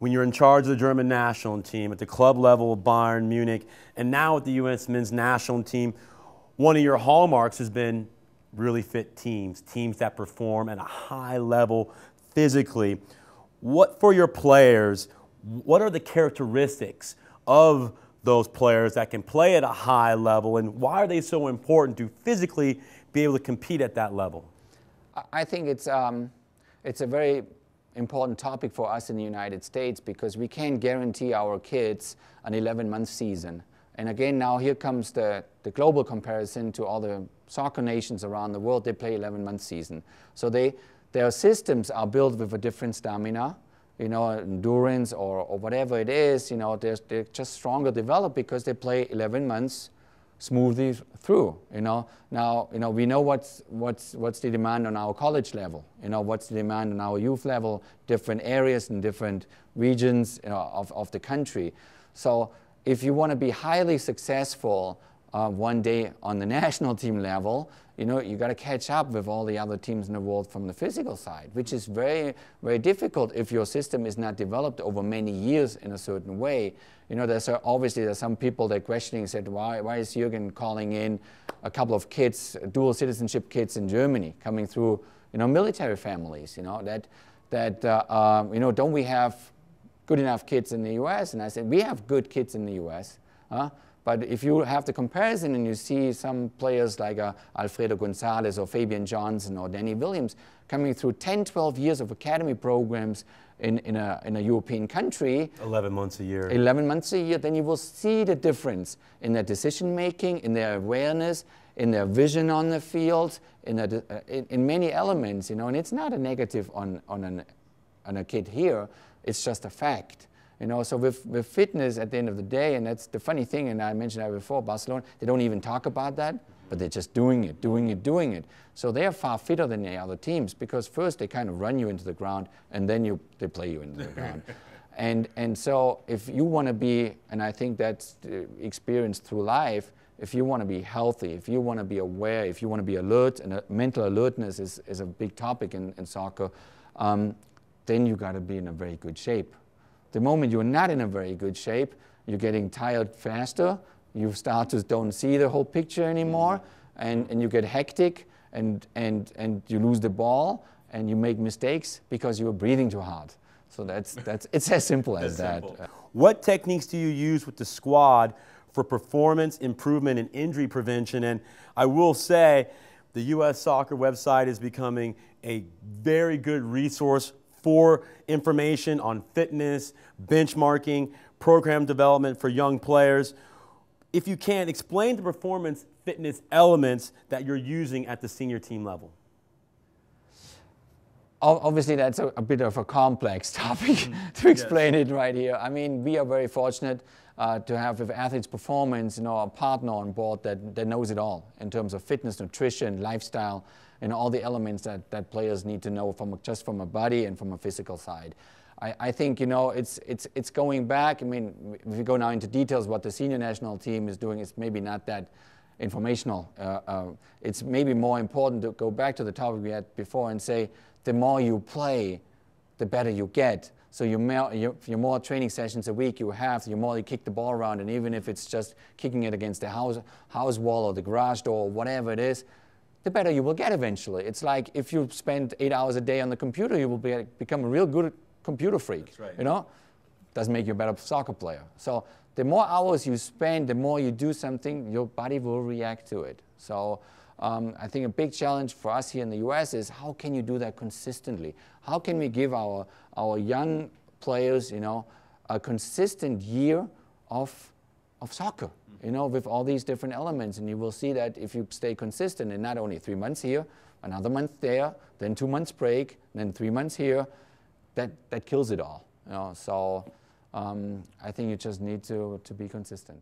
when you're in charge of the German national team, at the club level of Bayern Munich, and now at the U.S. men's national team, one of your hallmarks has been really fit teams, teams that perform at a high level physically. What, for your players, what are the characteristics of those players that can play at a high level, and why are they so important to physically be able to compete at that level? I think it's a very important topic for us in the United States, because we can't guarantee our kids an 11-month season. And again, now here comes the global comparison to all the soccer nations around the world. They play 11-month season. So their systems are built with a different stamina, you know, endurance or whatever it is. You know, they're just stronger developed because they play 11 months smoothly through. You know, now we know what's the demand on our college level. You know, what's the demand on our youth level, different areas and different regions, you know, of the country. So if you want to be highly successful one day on the national team level, you know, you got to catch up with all the other teams in the world from the physical side, which is very, very difficult if your system is not developed over many years in a certain way. You know, obviously there's some people that are questioning, said, why is Jurgen calling in a couple of kids, dual citizenship kids in Germany, coming through, you know, military families, you know, you know, don't we have good enough kids in the US? And I said, we have good kids in the US. But if you have the comparison and you see some players like Alfredo Gonzalez or Fabian Johnson or Danny Williams coming through 10, 12 years of academy programs in a European country. 11 months a year. 11 months a year, then you will see the difference in their decision making, in their awareness, in their vision on the field, in many elements, you know. And it's not a negative on a kid here, it's just a fact. You know, so with fitness at the end of the day, and that's the funny thing, and I mentioned that before, Barcelona, they don't even talk about that, but they're just doing it. So they are far fitter than the other teams, because first they kind of run you into the ground, and then they play you into the ground. And so if you want to be, and I think that's experienced through life, if you want to be healthy, if you want to be aware, if you want to be alert, and mental alertness is a big topic in soccer, then you got to be in a very good shape. The moment you're not in a very good shape, you're getting tired faster, you start to don't see the whole picture anymore, and you get hectic, and you lose the ball, and you make mistakes because you're breathing too hard. So it's as simple as that. What techniques do you use with the squad for performance improvement and injury prevention? And I will say, the U.S. Soccer website is becoming a very good resource for information on fitness, benchmarking, program development for young players. If you can, explain the performance fitness elements that you're using at the senior team level. Obviously, that's a bit of a complex topic to explain it right here. I mean, we are very fortunate to have with Athletes Performance, you know, a partner on board that knows it all in terms of fitness, nutrition, lifestyle, and all the elements that players need to know just from a body and from a physical side. I think, you know, it's going back. I mean, if we go now into details, what the senior national team is doing is maybe not that informational. It's maybe more important to go back to the topic we had before and say, the more you play, the better you get. So your more training sessions a week you have, the more you kick the ball around, and even if it's just kicking it against the house wall or the garage door or whatever it is, the better you will get eventually. It's like if you spend 8 hours a day on the computer, you will become a real good computer freak. That's right. You know? Doesn't make you a better soccer player. So the more hours you spend, the more you do something, your body will react to it. So I think a big challenge for us here in the US is, how can you do that consistently? How can we give our young players, you know, a consistent year of soccer, you know, with all these different elements? And you will see that if you stay consistent, and not only 3 months here, another month there, then 2 months break, then 3 months here, that kills it all. You know? So I think you just need to be consistent.